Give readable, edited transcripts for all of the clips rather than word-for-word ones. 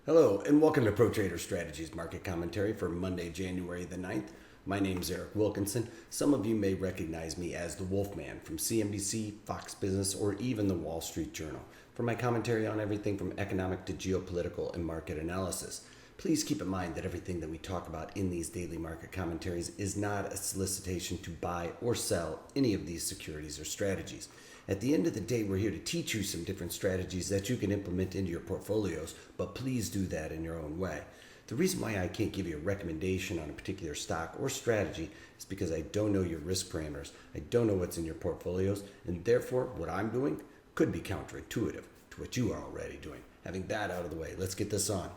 Hello, and welcome to Pro Trader Strategies Market Commentary for Monday, January the 9th. My name is Eric Wilkinson. Some of you may recognize me as the Wolfman from CNBC, Fox Business, or even the Wall Street Journal for my commentary on everything from economic to geopolitical and market analysis. Please keep in mind that everything that we talk about in these daily market commentaries is not a solicitation to buy or sell any of these securities or strategies. At the end of the day, we're here to teach you some different strategies that you can implement into your portfolios, but please do that in your own way. The reason why I can't give you a recommendation on a particular stock or strategy is because I don't know your risk parameters. I don't know what's in your portfolios, and therefore what I'm doing could be counterintuitive to what you are already doing. Having that out of the way, let's get this on.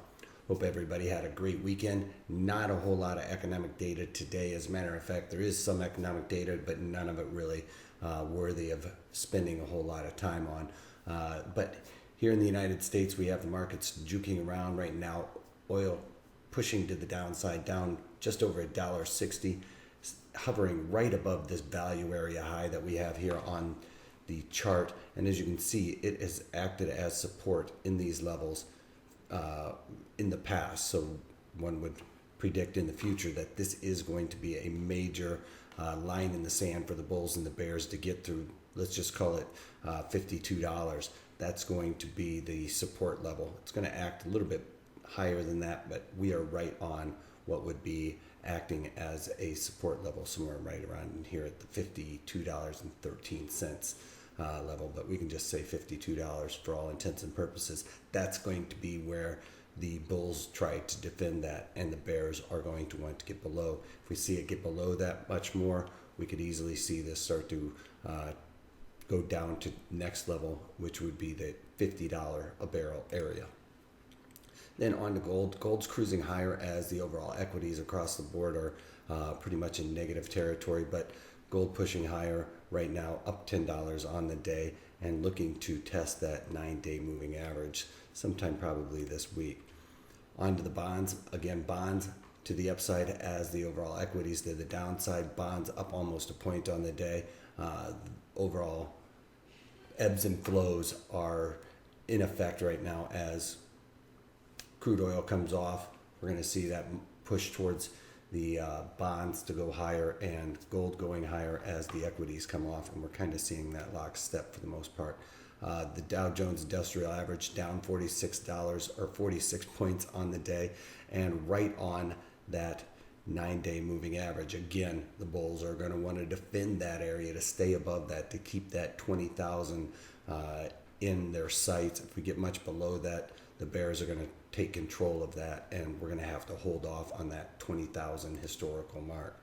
Hope everybody had a great weekend. Not a whole lot of economic data today. As a matter of fact, there is some economic data, but none of it really worthy of spending a whole lot of time on. But here in the United States, we have the markets juking around right now. Oil pushing to the downside, down just over $1.60, hovering right above this value area high that we have here on the chart. And as you can see, it has acted as support in these levels in the past. So one would predict in the future that this is going to be a major line in the sand for the bulls and the bears to get through. Let's just call it $52. That's going to be the support level. It's going to act a little bit higher than that, but we are right on what would be acting as a support level, somewhere right around here at the $52.13 level, but we can just say $52 for all intents and purposes. That's going to be where the bulls try to defend that, and the bears are going to want to get below. If we see it get below that much more, we could easily see this start to go down to next level, which would be the $50 a barrel area. Then on to gold. Gold's cruising higher as the overall equities across the board are pretty much in negative territory, but gold pushing higher right now, up $10 on the day, and looking to test that 9-day moving average sometime probably this week. On to the bonds. Again, bonds to the upside as the overall equities to the downside. Bonds up almost a point on the day. Overall ebbs and flows are in effect right now as crude oil comes off. We're going to see that push towards the bonds to go higher and gold going higher as the equities come off, and we're kind of seeing that lockstep for the most part. The Dow Jones Industrial Average down $46 or 46 points on the day, and right on that 9-day moving average. Again, the bulls are going to want to defend that area to stay above that, to keep that 20,000 in their sights. If we get much below that, the bears are going to take control of that, and we're going to have to hold off on that 20,000 historical mark.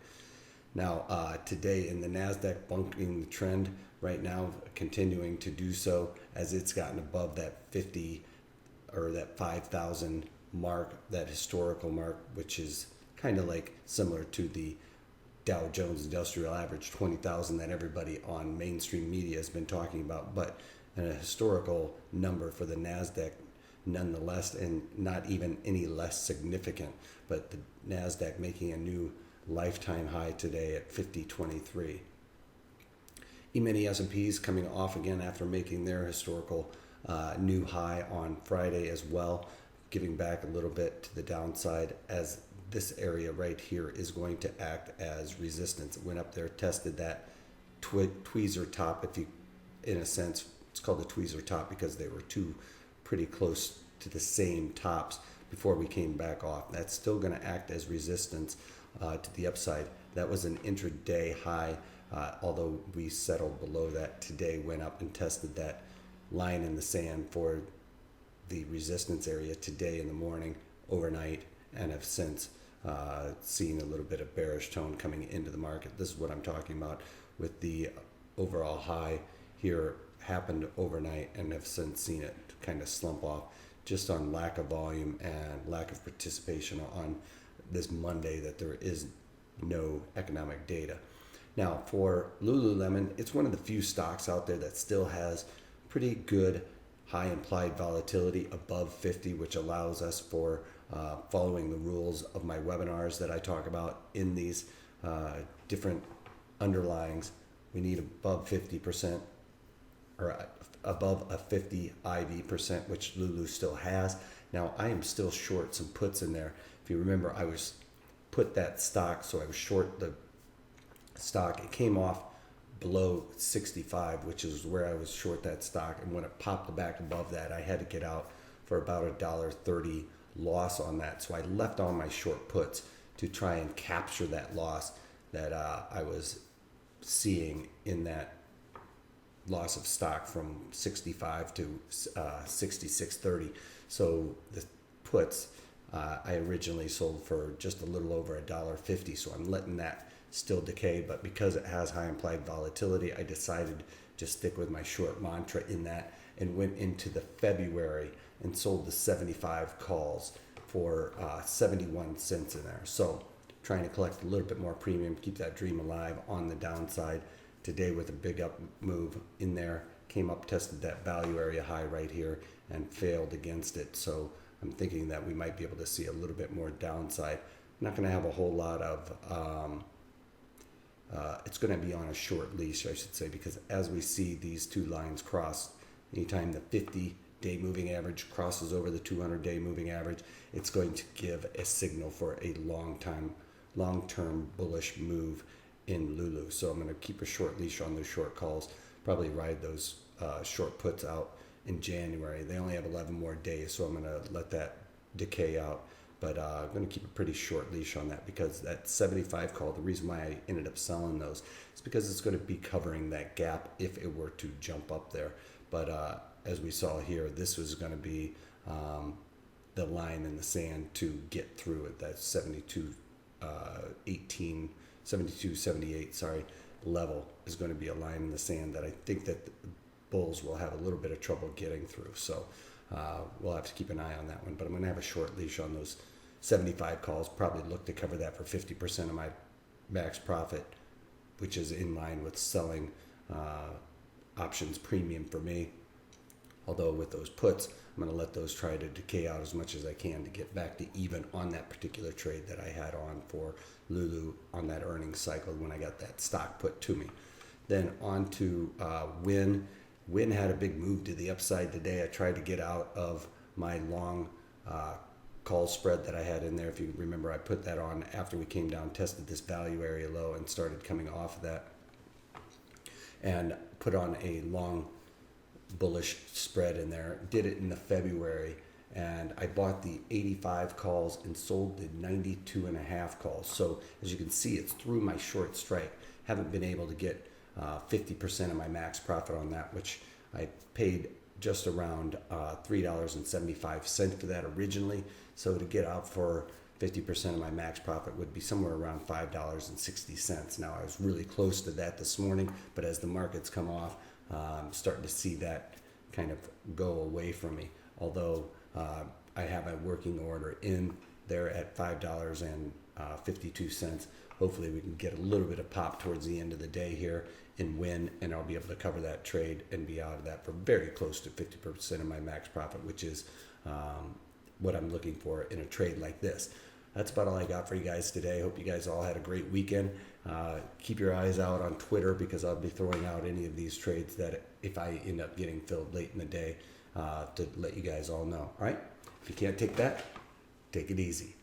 Now, today in the NASDAQ, bunking the trend right now, continuing to do so as it's gotten above that 50 or that 5,000 mark, that historical mark, which is kind of like similar to the Dow Jones Industrial Average 20,000 that everybody on mainstream media has been talking about, but a historical number for the NASDAQ nonetheless, and not even any less significant, but the NASDAQ making a new lifetime high today at 50.23. E-mini S&Ps coming off again after making their historical new high on Friday as well, giving back a little bit to the downside as this area right here is going to act as resistance. It went up there, tested that tweezer top, if you, in a sense, it's called the tweezer top because they were two pretty close to the same tops before we came back off. That's still going to act as resistance to the upside. That was an intraday high, although we settled below that today, went up and tested that line in the sand for the resistance area today in the morning, overnight, and have since seen a little bit of bearish tone coming into the market. This is what I'm talking about with the overall high here happened overnight, and have since seen it kind of slump off just on lack of volume and lack of participation on this Monday that there is no economic data. Now for Lululemon, it's one of the few stocks out there that still has pretty good high implied volatility above 50, which allows us for following the rules of my webinars that I talk about in these different underlyings. We need above 50% or above a 50 IV percent, which LULU still has. Now I am still short some puts in there. If you remember, I was put that stock, so I was short the stock. It came off below 65, which is where I was short that stock, and when it popped back above that, I had to get out for about $1.30 loss on that. So I left all my short puts to try and capture that loss that I was seeing in that loss of stock from 65 to 66.30. So the puts I originally sold for just a little over $1.50. So I'm letting that still decay, but because it has high implied volatility, I decided to stick with my short mantra in that, and went into the February and sold the 75 calls for 71 cents in there. So trying to collect a little bit more premium, keep that dream alive on the downside. Today with a big up move in there, came up, tested that value area high right here and failed against it. So I'm thinking that we might be able to see a little bit more downside. I'm not going to have a whole lot of it's going to be on a short leash, I should say, because as we see these two lines cross, anytime the 50-day moving average crosses over the 200-day moving average, it's going to give a signal for a long-term bullish move in LULU. So I'm going to keep a short leash on those short calls, probably ride those short puts out in January. They only have 11 more days, so I'm going to let that decay out. But I'm going to keep a pretty short leash on that, because that 75 call, the reason why I ended up selling those is because it's going to be covering that gap if it were to jump up there. But as we saw here, this was going to be the line in the sand to get through it. That 72.78 level is going to be a line in the sand that I think that the bulls will have a little bit of trouble getting through. So we'll have to keep an eye on that one. But I'm going to have a short leash on those 75 calls, probably look to cover that for 50% of my max profit, which is in line with selling options premium for me. Although with those puts, I'm going to let those try to decay out as much as I can to get back to even on that particular trade that I had on for LULU on that earnings cycle when I got that stock put to me. Then on to WYNN. WYNN had a big move to the upside today. I tried to get out of my long call spread that I had in there. If you remember, I put that on after we came down, tested this value area low and started coming off of that, and put on a long bullish spread in there. Did it in the February, and I bought the 85 calls and sold the 92.5 calls. So as you can see, it's through my short strike. Haven't been able to get 50% of my max profit on that, which I paid just around $3.75 for that originally. So to get out for 50% of my max profit would be somewhere around $5.60. Now I was really close to that this morning, but as the markets come off, I'm starting to see that kind of go away from me. Although I have a working order in there at $5.52. Hopefully we can get a little bit of pop towards the end of the day here and WYNN, and I'll be able to cover that trade and be out of that for very close to 50% of my max profit, which is what I'm looking for in a trade like this. That's about all I got for you guys today. Hope you guys all had a great weekend. Keep your eyes out on Twitter, because I'll be throwing out any of these trades that if I end up getting filled late in the day to let you guys all know. All right? If you can't take that, take it easy.